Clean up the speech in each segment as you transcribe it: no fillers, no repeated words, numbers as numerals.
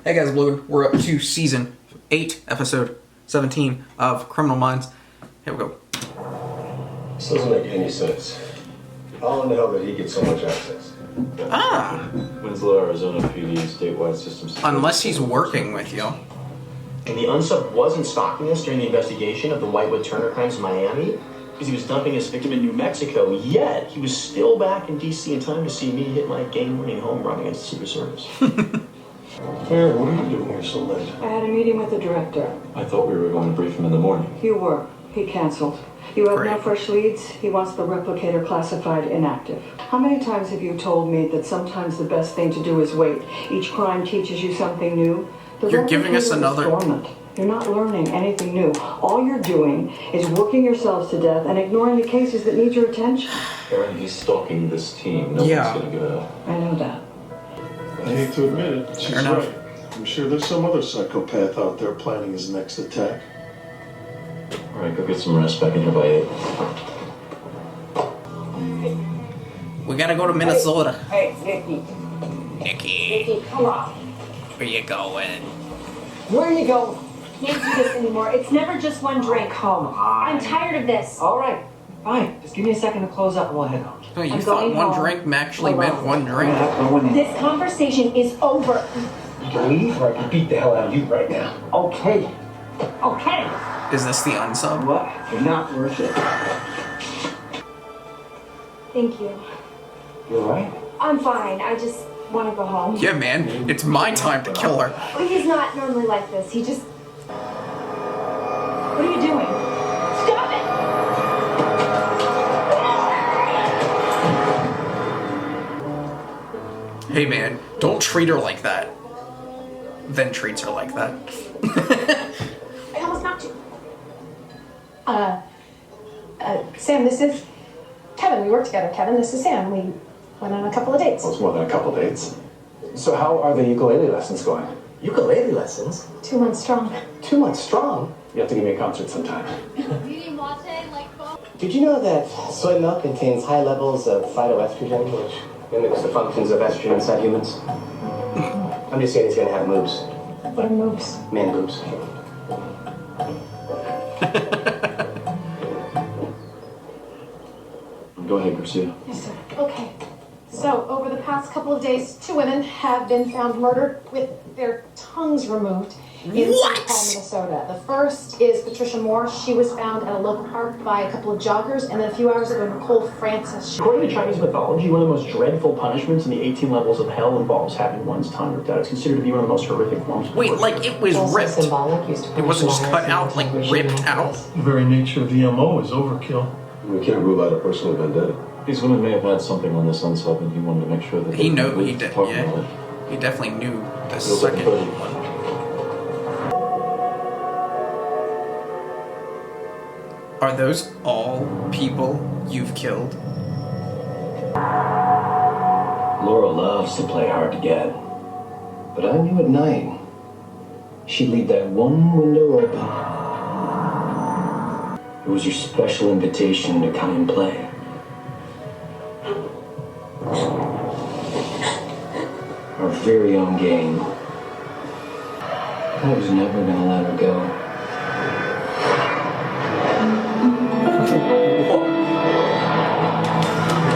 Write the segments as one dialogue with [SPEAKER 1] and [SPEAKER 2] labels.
[SPEAKER 1] Hey guys, Logan. We're up to season 8, episode 17 of Criminal Minds. Here we go.
[SPEAKER 2] This doesn't make any sense. How in the hell did he get so much access?
[SPEAKER 3] Winslow, Arizona PD statewide systems.
[SPEAKER 1] Unless he's working with you.
[SPEAKER 4] And the unsub wasn't stalking us during the investigation of the Whitewood Turner crimes in Miami because he was dumping his victim in New Mexico, yet he was still back in D.C. in time to see me hit my game-winning home run against the Secret Service.
[SPEAKER 2] Claire, what are you doing here so late?
[SPEAKER 5] I had a meeting with the director.
[SPEAKER 3] I thought we were going to brief him in the morning.
[SPEAKER 5] You were. He canceled. You have
[SPEAKER 1] Great.
[SPEAKER 5] no fresh leads. He wants the replicator classified inactive. How many times have you told me that sometimes the best thing to do is wait? Each crime teaches you something new. The
[SPEAKER 1] You're giving us
[SPEAKER 5] replicator is
[SPEAKER 1] another...
[SPEAKER 5] dormant. You're not learning anything new. All you're doing is working yourselves to death and ignoring the cases that need your attention.
[SPEAKER 3] Aaron, he's stalking this team. No
[SPEAKER 1] Yeah.
[SPEAKER 3] one's going to get out.
[SPEAKER 5] I know that.
[SPEAKER 2] I hate to admit it, she's
[SPEAKER 1] Fair enough.
[SPEAKER 2] right. I'm sure there's some other psychopath out there planning his next attack.
[SPEAKER 3] All right, go get some rest. Back in here by 8.
[SPEAKER 1] We gotta go to Minnesota.
[SPEAKER 6] Hey, Nikki. Nikki, come on.
[SPEAKER 1] Where you going?
[SPEAKER 6] Where are you going?
[SPEAKER 7] Can't do this anymore. It's never just one drink.
[SPEAKER 6] Come on.
[SPEAKER 7] I'm tired of this.
[SPEAKER 6] All right, fine. Just give me a second to close up and we'll head out.
[SPEAKER 1] Oh, you
[SPEAKER 7] I'm
[SPEAKER 1] thought
[SPEAKER 7] going
[SPEAKER 1] one
[SPEAKER 7] home.
[SPEAKER 1] drink actually meant one drink?
[SPEAKER 7] This conversation is over.
[SPEAKER 6] You can leave or I can beat the hell out of you right now. Okay.
[SPEAKER 7] Okay.
[SPEAKER 1] Is this the unsub?
[SPEAKER 6] What? You're not worth it.
[SPEAKER 7] Thank you.
[SPEAKER 6] You all right?
[SPEAKER 7] I'm fine. I just want to go home.
[SPEAKER 1] Yeah, man. It's my time to kill her.
[SPEAKER 7] He's not normally like this. He just... What are you doing? Stop it!
[SPEAKER 1] Hey, man. Don't treat her like that. Then treats her like that.
[SPEAKER 7] I almost knocked you.
[SPEAKER 8] Sam, this is Kevin. We work together, Kevin. This is Sam. We went on a couple of dates.
[SPEAKER 2] Well, it's more than a couple dates. So how are the ukulele lessons going?
[SPEAKER 6] Ukulele lessons?
[SPEAKER 8] 2 months strong.
[SPEAKER 6] 2 months strong?
[SPEAKER 2] You have to give me a concert sometime.
[SPEAKER 6] Did you know that soy milk contains high levels of phytoestrogen, which mimics the functions of estrogen inside humans? I'm just saying he's gonna have moves.
[SPEAKER 8] What are moves?
[SPEAKER 6] Man boobs.
[SPEAKER 3] Go ahead, Garcia.
[SPEAKER 8] Yes, sir. Okay. So, over the past couple of days, 2 women have been found murdered with their tongues removed in St. Paul, Minnesota. The first is Patricia Moore. She was found at a local park by a couple of joggers, and then a few hours ago, Nicole Francis.
[SPEAKER 4] According to Chinese mythology, one of the most dreadful punishments in the 18 levels of hell involves having one's tongue ripped out. It's considered to be one of the most horrific forms of
[SPEAKER 1] Wait,
[SPEAKER 4] torture.
[SPEAKER 1] like it was
[SPEAKER 8] Also
[SPEAKER 1] ripped.
[SPEAKER 8] symbolic, used to
[SPEAKER 1] It wasn't just
[SPEAKER 8] punish
[SPEAKER 1] cut out,
[SPEAKER 8] liars
[SPEAKER 1] like
[SPEAKER 8] and regime
[SPEAKER 1] ripped out.
[SPEAKER 8] activists.
[SPEAKER 2] The very nature of the MO is overkill.
[SPEAKER 9] We can't rule out a personal vendetta.
[SPEAKER 3] These women may have had something on this unsub, and he wanted to make sure that
[SPEAKER 1] He
[SPEAKER 3] they
[SPEAKER 1] knew,
[SPEAKER 3] would
[SPEAKER 1] he did,
[SPEAKER 3] talk
[SPEAKER 1] yeah.
[SPEAKER 3] about it.
[SPEAKER 1] He definitely knew the
[SPEAKER 3] Feels like
[SPEAKER 1] second
[SPEAKER 3] a
[SPEAKER 1] one. Are those all people you've killed?
[SPEAKER 6] Laura loves to play hard to get. But I knew at night, she'd leave that one window open. It was your special invitation to come and play. Our very own game. I was never gonna let her go.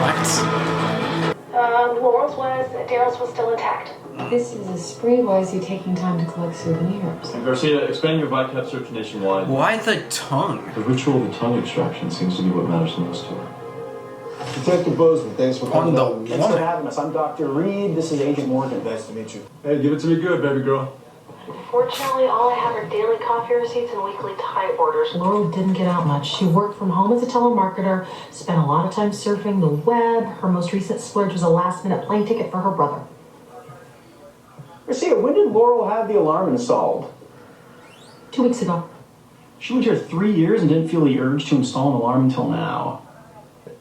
[SPEAKER 1] What?
[SPEAKER 8] Laurel's was, Daryl's was still intact. This is a spree. Why is he taking time to collect souvenirs?
[SPEAKER 3] Garcia, expand your VICAP search nationwide.
[SPEAKER 1] Why the tongue?
[SPEAKER 3] The ritual of the tongue extraction seems to be what matters most to her.
[SPEAKER 2] Detective Bozeman, thanks for
[SPEAKER 1] On
[SPEAKER 2] coming
[SPEAKER 1] the
[SPEAKER 2] out.
[SPEAKER 4] Thanks for
[SPEAKER 1] woman.
[SPEAKER 4] having us. I'm Dr. Reed. This is Agent Morgan. Nice to meet you.
[SPEAKER 2] Hey, give it to me good, baby girl.
[SPEAKER 8] Fortunately, all I have are daily coffee receipts and weekly tie orders. Laurel didn't get out much. She worked from home as a telemarketer, spent a lot of time surfing the web. Her most recent splurge was a last-minute plane ticket for her brother.
[SPEAKER 4] Garcia, when did Laurel have the alarm installed?
[SPEAKER 8] 2 weeks ago.
[SPEAKER 4] She lived here 3 years and didn't feel the urge to install an alarm until now.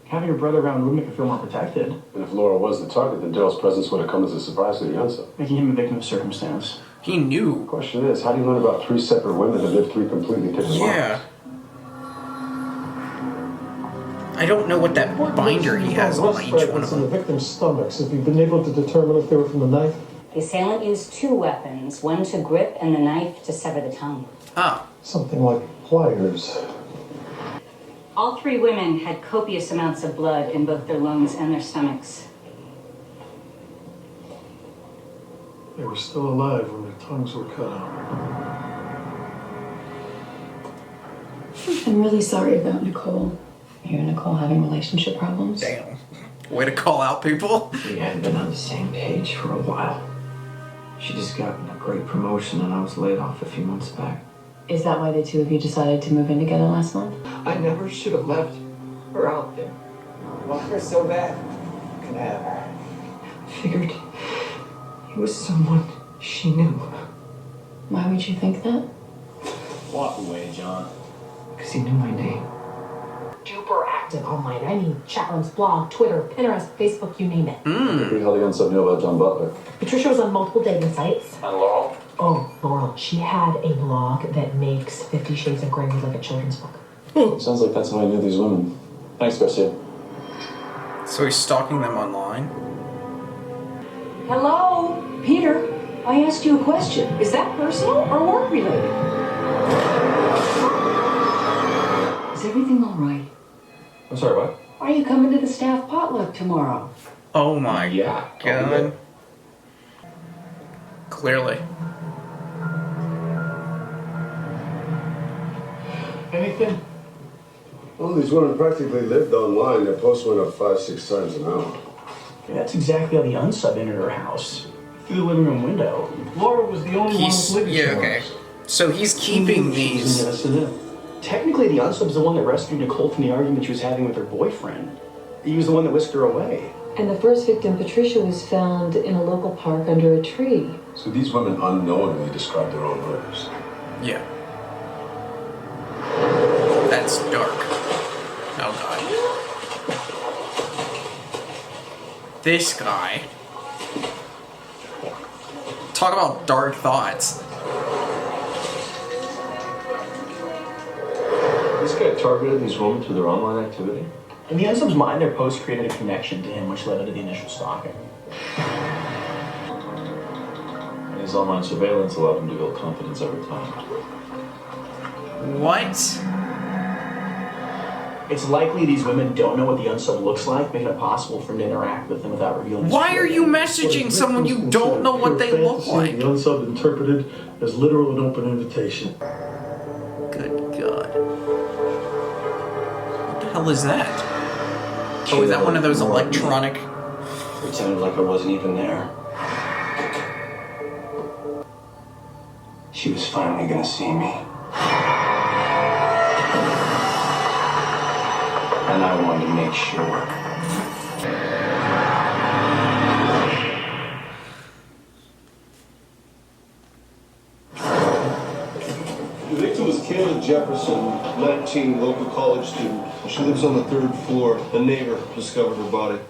[SPEAKER 4] Having your brother around would make her feel more protected,
[SPEAKER 9] And if Laura was the target, then Daryl's presence would have come as a surprise to the unsub.
[SPEAKER 4] making him a victim of circumstance.
[SPEAKER 1] He knew.
[SPEAKER 9] The question is, how do you learn about 3 separate women that live 3 completely different
[SPEAKER 1] Yeah.
[SPEAKER 9] lives?
[SPEAKER 1] I don't know what that binder he has on each one of
[SPEAKER 10] in the
[SPEAKER 1] them.
[SPEAKER 10] victim's stomachs. Have you been able to determine if they were from the knife? The assailant used 2 weapons, one to grip and the knife to sever the tongue.
[SPEAKER 1] Oh.
[SPEAKER 9] Something like pliers.
[SPEAKER 10] All 3 women had copious amounts of blood in both their lungs and their stomachs.
[SPEAKER 11] They were still alive when their tongues were cut out.
[SPEAKER 5] I'm really sorry about Nicole. You and Nicole having relationship problems?
[SPEAKER 1] Damn. Way to call out people.
[SPEAKER 12] We hadn't been on the same page for a while. She just got a great promotion and I was laid off a few months back.
[SPEAKER 5] Is that why the 2 of you decided to move in together last month?
[SPEAKER 12] I never should have left her out there. Want her so bad. Could have her. Figured he was someone she knew.
[SPEAKER 5] Why would you think that?
[SPEAKER 4] Walk away, John.
[SPEAKER 12] Because he knew my name.
[SPEAKER 8] Super active online. I mean, chat rooms, blog, Twitter, Pinterest, Facebook, you name it.
[SPEAKER 3] Pretty how the unsub knew about John Butler.
[SPEAKER 8] Patricia was on multiple dating sites.
[SPEAKER 3] And Laurel?
[SPEAKER 8] Oh, Laurel. She had a blog that makes 50 Shades of Grey look like a children's book.
[SPEAKER 3] Sounds like that's how I knew these women. Thanks, Garcia.
[SPEAKER 1] So he's stalking them online?
[SPEAKER 10] Hello? Peter, I asked you a question. Is that personal or work related? Is everything all right?
[SPEAKER 3] I'm sorry, what?
[SPEAKER 10] Are you coming to the staff potluck tomorrow?
[SPEAKER 1] Oh my
[SPEAKER 3] Yeah.
[SPEAKER 1] god. Clearly.
[SPEAKER 11] Anything?
[SPEAKER 2] Well, these women practically lived online. Their posts went up 5-6 times an hour.
[SPEAKER 4] Yeah, that's exactly how the unsub entered her house. Through the living room window.
[SPEAKER 11] Laura was the only one with living
[SPEAKER 1] Yeah, okay. So he's keeping these.
[SPEAKER 4] Yes, it is. Technically, the unsub's the one that rescued Nicole from the argument she was having with her boyfriend. He was the one that whisked her away.
[SPEAKER 5] And the first victim, Patricia, was found in a local park under a tree.
[SPEAKER 2] So these women unknowingly described their own murders.
[SPEAKER 1] Yeah. That's dark. Oh god. This guy. Talk about dark thoughts.
[SPEAKER 3] This guy targeted these women through their online activity?
[SPEAKER 4] In the unsub's mind, their post created a connection to him, which led to the initial stalking.
[SPEAKER 3] And his online surveillance allowed him to build confidence over time.
[SPEAKER 1] What?
[SPEAKER 4] It's likely these women don't know what the unsub looks like, making it possible for him to interact with them without revealing.
[SPEAKER 1] Why are you messaging someone you don't know what they look like?
[SPEAKER 11] The unsub interpreted as literal and open invitation.
[SPEAKER 1] Good god. What the hell is that? Oh, is that one of those electronic...
[SPEAKER 4] Pretended like I wasn't even there.
[SPEAKER 12] She was finally gonna see me. And I wanted to make sure.
[SPEAKER 2] The victim was Kayla Jefferson, 19, local college student. She lives on the 3rd floor. A neighbor discovered her body.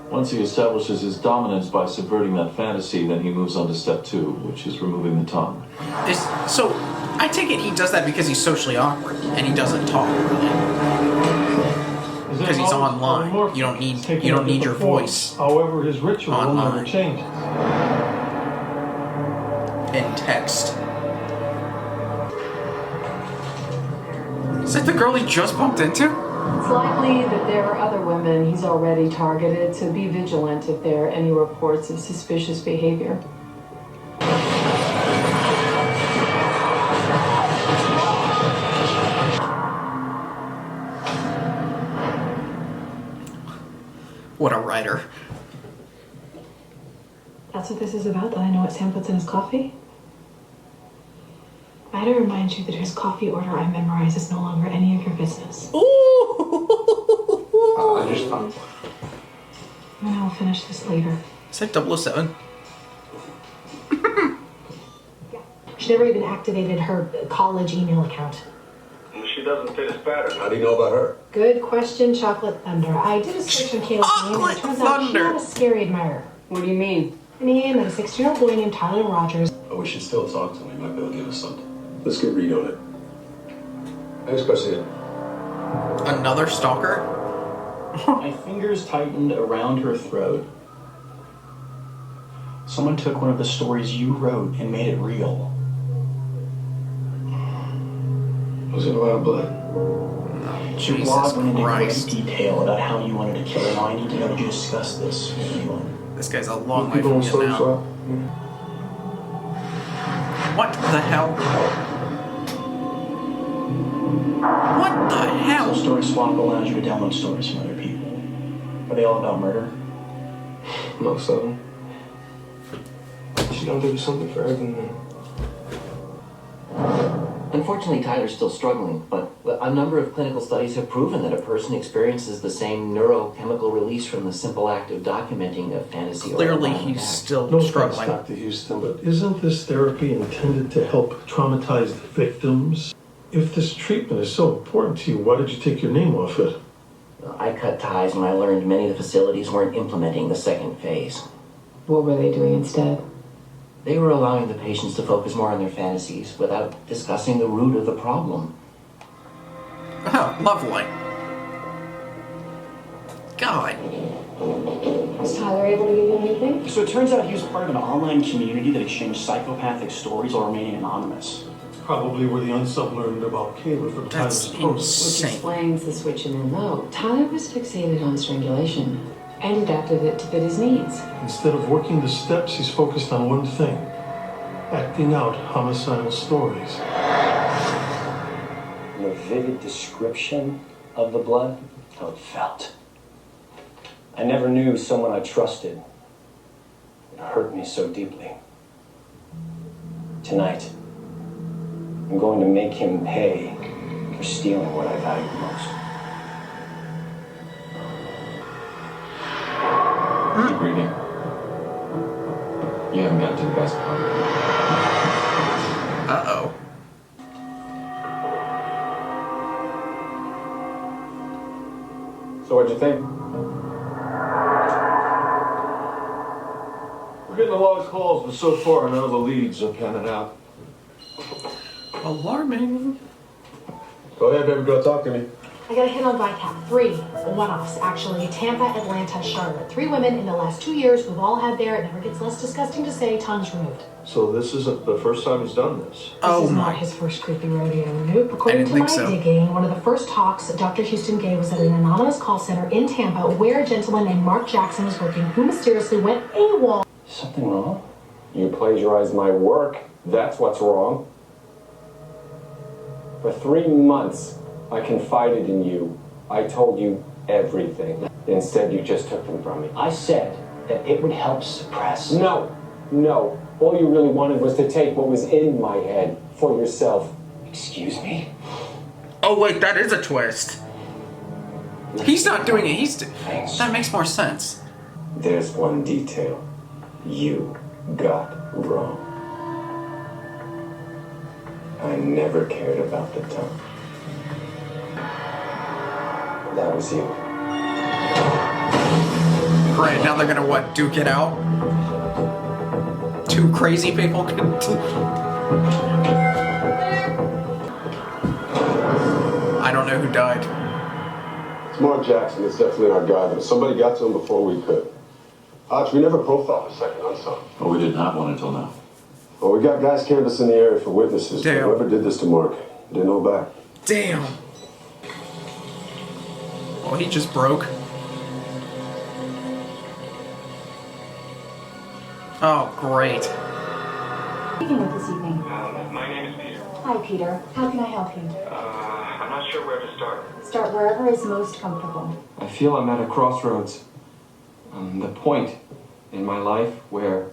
[SPEAKER 3] Once he establishes his dominance by subverting that fantasy, then he moves on to step 2, which is removing the tongue.
[SPEAKER 1] So, I take it he does that because he's socially awkward, and he doesn't talk really. Because he's online. You don't need your voice.
[SPEAKER 11] However, his ritual will never change.
[SPEAKER 1] In text. Is that the girl he just bumped into?
[SPEAKER 5] It's likely that there are other women he's already targeted, so be vigilant if there are any reports of suspicious behavior.
[SPEAKER 1] What a writer.
[SPEAKER 5] That's what this is about, that I know what Sam puts in his coffee? I had to remind you that his coffee order I memorize is no longer any of your business.
[SPEAKER 12] I just thought.
[SPEAKER 5] And I'll finish this later.
[SPEAKER 1] Is that 007?
[SPEAKER 8] She never even activated her college email account.
[SPEAKER 2] She doesn't fit his pattern. How do you know about her?
[SPEAKER 8] Good question, Chocolate Thunder. I did a search on Kayla's name, and it turns out she had a scary admirer.
[SPEAKER 10] What do you mean?
[SPEAKER 8] A name and a 16-year-old boy named Tyler Rogers.
[SPEAKER 2] Oh, we should still talk to him. He might be able to give us something. Let's get Reed on it. Thanks, Garcia.
[SPEAKER 1] Another stalker?
[SPEAKER 4] My fingers tightened around her throat. Someone took one of the stories you wrote and made it real.
[SPEAKER 2] Was it a lot of blood?
[SPEAKER 4] Your blog went into great detail about how you wanted to kill her. Now I need to know, did you discuss this with anyone?
[SPEAKER 1] This guy's a long way from you now. What the hell? What the hell?
[SPEAKER 4] So Story Swap allows you to download stories from other people. Are they all about murder?
[SPEAKER 2] Most of them. She don't do something for everything.
[SPEAKER 13] Unfortunately, Tyler's still struggling, but a number of clinical studies have proven that a person experiences the same neurochemical release from the simple act of documenting a fantasy.
[SPEAKER 1] Clearly,
[SPEAKER 13] or a
[SPEAKER 1] he's still
[SPEAKER 11] No
[SPEAKER 1] struggling.
[SPEAKER 11] offense, Dr. Houston, but isn't this therapy intended to help traumatized victims? If this treatment is so important to you, why did you take your name off it?
[SPEAKER 13] I cut ties when I learned many of the facilities weren't implementing the second phase.
[SPEAKER 14] What were they doing instead?
[SPEAKER 13] They were allowing the patients to focus more on their fantasies without discussing the root of the problem.
[SPEAKER 1] Oh, lovely. God.
[SPEAKER 14] Was Tyler able to give you anything?
[SPEAKER 4] So it turns out he was part of an online community that exchanged psychopathic stories while remaining anonymous.
[SPEAKER 11] Probably where the unsub learned about Kayla from Tyler's post.
[SPEAKER 14] Which explains the switch in MO. Tyler was fixated on strangulation and adapted it to fit his needs.
[SPEAKER 11] Instead of working the steps, he's focused on one thing: acting out homicidal stories.
[SPEAKER 15] Your vivid description of the blood, how it felt. I never knew someone I trusted would hurt me so deeply. Tonight, I'm going to make him pay for stealing what I value most.
[SPEAKER 3] Keep reading. You haven't gotten to the best part.
[SPEAKER 1] Uh-oh.
[SPEAKER 9] So what'd you think?
[SPEAKER 2] We're getting a lot of calls, but so far none of the leads are panning out.
[SPEAKER 1] Alarming.
[SPEAKER 2] Go ahead, baby, go talk to me.
[SPEAKER 8] I got a hit on VICAP. 3 one-offs, actually. Tampa, Atlanta, Charlotte. 3 women in the last 2 years who've all had their, it never gets less disgusting to say, tongues removed.
[SPEAKER 2] So this isn't the first time he's done this?
[SPEAKER 8] This is not his first creepy rodeo. Nope. According to my digging, one of the first talks Dr. Houston gave was at an anonymous call center in Tampa where a gentleman named Mark Jackson was working who mysteriously went AWOL.
[SPEAKER 15] Something wrong? You plagiarized my work. That's what's wrong. For 3 months, I confided in you. I told you everything. Instead, you just took them from me. I said that it would help suppress. No. All you really wanted was to take what was in my head for yourself. Excuse me?
[SPEAKER 1] Oh, wait, that is a twist. He's not doing it. That makes more sense.
[SPEAKER 15] There's one detail you got wrong. I never cared about the tongue. That was you.
[SPEAKER 1] Great, now they're gonna what, duke it out? 2 crazy people can... I don't know who died.
[SPEAKER 9] It's Mark Jackson. It's definitely our guy, but somebody got to him before we could. Arch, we never profiled a second unsub.
[SPEAKER 3] Well, we didn't have one until now.
[SPEAKER 9] Well, we got guys canvassing the area for witnesses.
[SPEAKER 1] Damn.
[SPEAKER 9] But whoever did this to Mark didn't know back.
[SPEAKER 1] Damn. Oh, he just broke. Oh, great.
[SPEAKER 8] Speaking with this evening.
[SPEAKER 16] My name is Peter.
[SPEAKER 8] Hi, Peter. How can I help you?
[SPEAKER 16] I'm not sure where to start.
[SPEAKER 8] Start wherever is most comfortable.
[SPEAKER 17] I feel I'm at a crossroads. The point in my life where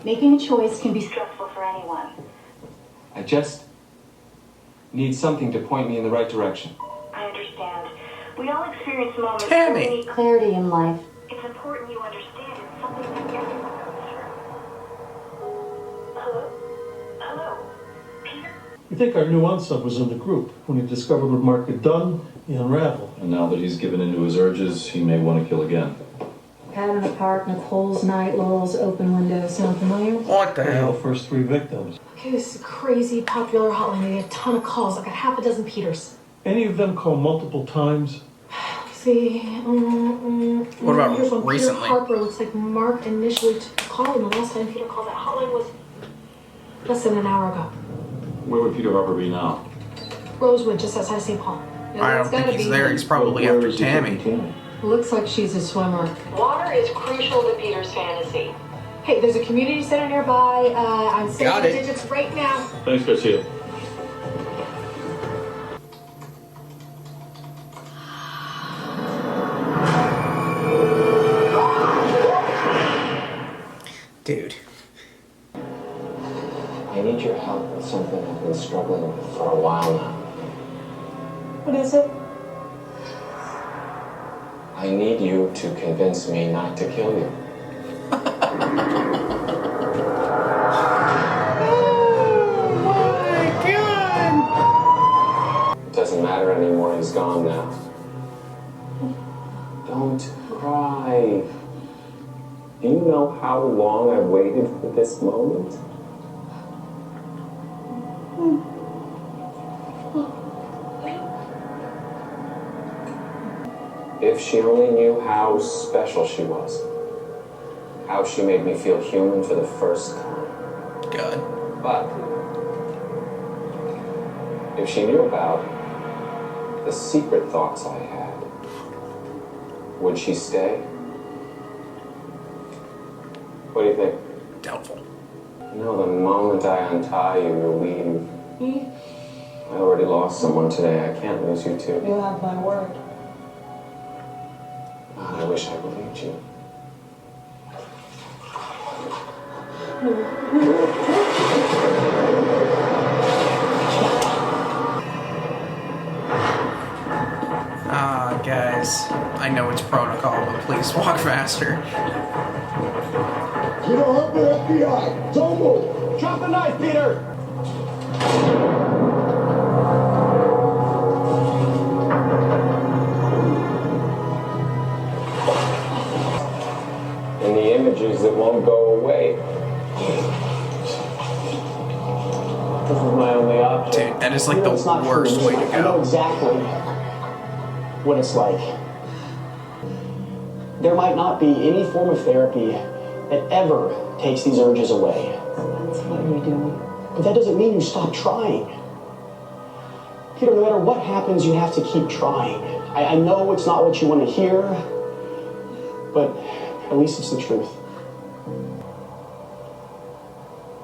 [SPEAKER 8] Making a choice can be stressful for anyone.
[SPEAKER 17] I just need something to point me in the right direction.
[SPEAKER 7] I understand. We all experience moments
[SPEAKER 1] Tammy.
[SPEAKER 7] where we need
[SPEAKER 8] Clarity in life.
[SPEAKER 7] It's important you understand it's something that everyone goes through. Hello? Peter?
[SPEAKER 11] We think our new unsub was in the group. When he discovered what Mark had done, he unraveled.
[SPEAKER 3] And now that he's given into his urges, he may want to kill again.
[SPEAKER 14] Pat in the park, Nicole's night, Laurel's open window. Sound familiar?
[SPEAKER 1] What the hell?
[SPEAKER 11] The first 3 victims.
[SPEAKER 8] Okay, this is a crazy popular hotline. I get a ton of calls. I got half a dozen Peters.
[SPEAKER 11] Any of them call multiple times?
[SPEAKER 8] This see.
[SPEAKER 1] What about
[SPEAKER 8] here's one.
[SPEAKER 1] recently?
[SPEAKER 8] Peter Harper looks like Mark initially took the call, and the last time Peter called that hotline was less than an hour ago.
[SPEAKER 3] Where would Peter Harper be now?
[SPEAKER 8] Rosewood, just outside St. Paul.
[SPEAKER 1] I don't think he's there. He's probably
[SPEAKER 3] Where
[SPEAKER 1] after
[SPEAKER 3] is he
[SPEAKER 1] Tammy.
[SPEAKER 3] taking Tammy?
[SPEAKER 14] Looks like she's a swimmer.
[SPEAKER 5] Water is crucial to Peter's fantasy.
[SPEAKER 8] Hey, there's a community center nearby. I'm sending
[SPEAKER 1] Got
[SPEAKER 8] the
[SPEAKER 1] it.
[SPEAKER 8] digits right now.
[SPEAKER 3] Thanks, Garcia.
[SPEAKER 1] Dude.
[SPEAKER 15] I need your help with something I've been struggling with for a while now.
[SPEAKER 8] What is it?
[SPEAKER 15] I need you to convince me not to kill you. It doesn't matter anymore, he's gone now. Don't cry. Do you know how long I waited for this moment? If she only knew how special she was. How she made me feel human for the first time.
[SPEAKER 1] God.
[SPEAKER 15] But if she knew about the secret thoughts I had, would she stay? What do you think?
[SPEAKER 1] Doubtful.
[SPEAKER 15] You know, the moment I untie you, you'll leave. I already lost someone today. I can't lose you too.
[SPEAKER 12] You have my word.
[SPEAKER 15] God, I wish I believed you.
[SPEAKER 1] Guys, I know it's protocol, but please walk faster.
[SPEAKER 9] You don't help the FBI. Don't move.
[SPEAKER 4] Drop the knife, Peter!
[SPEAKER 15] And the images that won't go away. This is my only option.
[SPEAKER 1] Dude, that is like the worst way to
[SPEAKER 6] I know
[SPEAKER 1] go.
[SPEAKER 6] exactly what it's like. There might not be any form of therapy that ever takes these urges away.
[SPEAKER 14] That's what you're doing.
[SPEAKER 6] But that doesn't mean you stop trying. Peter, no matter what happens, you have to keep trying. I know it's not what you want to hear, but at least it's the truth.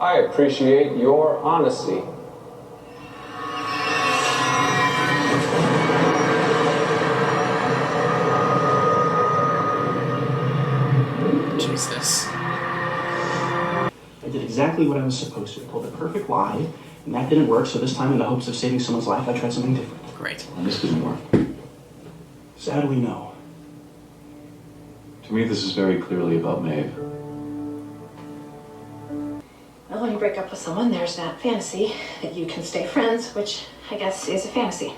[SPEAKER 15] I appreciate your honesty.
[SPEAKER 1] Jesus.
[SPEAKER 4] I did exactly what I was supposed to. I told the perfect lie, and that didn't work, so this time, in the hopes of saving someone's life, I tried something different.
[SPEAKER 1] Great.
[SPEAKER 3] And this didn't work.
[SPEAKER 4] Sadly, no.
[SPEAKER 3] To me, this is very clearly about Maeve.
[SPEAKER 8] Well, when you break up with someone, there's that fantasy that you can stay friends, which I guess is a fantasy.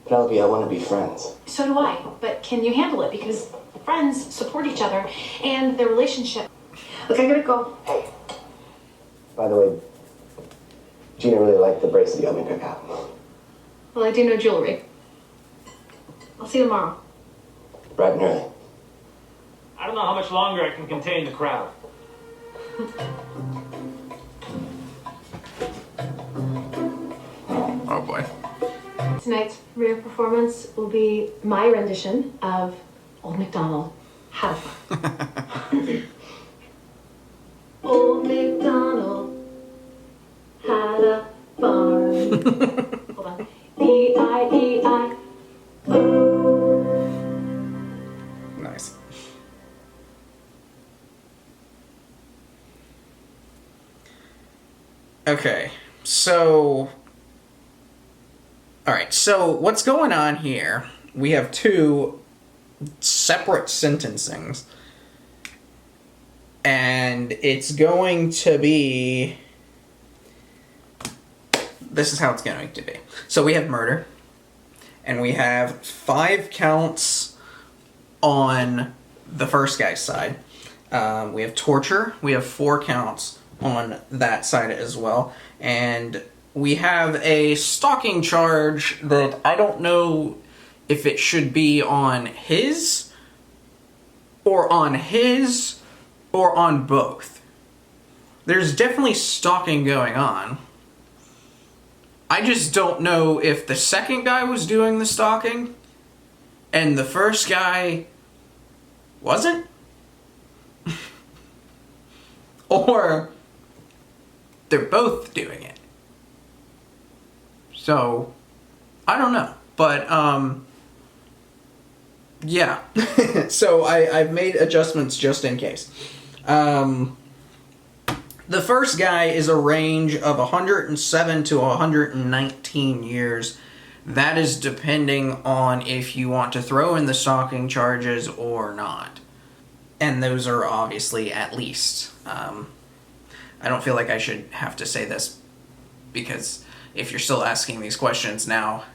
[SPEAKER 6] Penelope, I want to be friends.
[SPEAKER 8] So do I, but can you handle it? Because friends support each other and their relationship. Look, I gotta go.
[SPEAKER 6] Hey, by the way, Gina really liked the bracelet you helped me pick out.
[SPEAKER 8] Well, I do know jewelry. I'll see you tomorrow.
[SPEAKER 6] Bright and early.
[SPEAKER 16] I don't know how much longer I can contain the crowd.
[SPEAKER 1] Oh boy.
[SPEAKER 8] Tonight's rare performance will be my rendition of Old MacDonald Had a Farm. Old MacDonald had a farm. Hold on. E-I-E-I.
[SPEAKER 1] Nice. Okay, so... Alright, so what's going on here? We have two separate sentencings. And it's going to be... This is how it's going to be. So we have murder. And we have 5 counts on the first guy's side. We have torture. We have 4 counts on that side as well. And we have a stalking charge that I don't know if it should be on his, or on his, or on both. There's definitely stalking going on. I just don't know if the second guy was doing the stalking and the first guy wasn't. Or they're both doing it. So, I don't know. But, yeah. So, I've made adjustments just in case. The first guy is a range of 107 to 119 years. That is depending on if you want to throw in the stalking charges or not. And those are obviously at least. I don't feel like I should have to say this, because if you're still asking these questions now,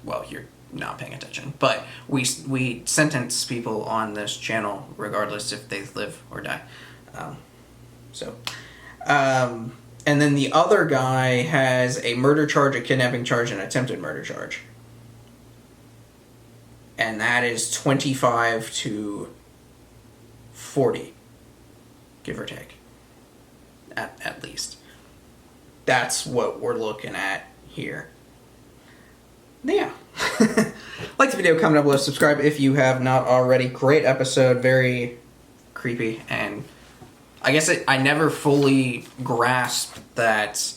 [SPEAKER 1] well, you're not paying attention. But we sentence people on this channel regardless if they live or die. And then the other guy has a murder charge, a kidnapping charge, and attempted murder charge. And that is 25 to 40, give or take, at least. That's what we're looking at here. Yeah. Like the video, comment down below, subscribe if you have not already. Great episode, very creepy, and I guess I never fully grasped that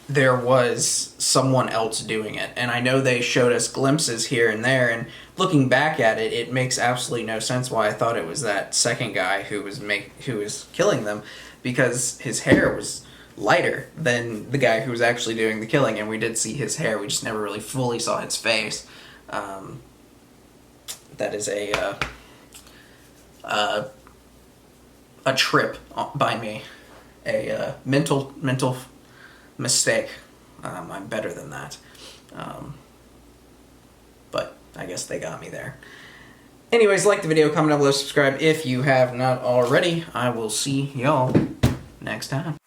[SPEAKER 1] there was someone else doing it. And I know they showed us glimpses here and there, and looking back at it, it makes absolutely no sense why I thought it was that second guy who was killing them, because his hair was lighter than the guy who was actually doing the killing, and we did see his hair, we just never really fully saw his face. That is a trip by me, a mental mistake. I'm better than that, but I guess they got me there. Anyways, like the video, comment down below, subscribe if you have not already. I will see y'all next time.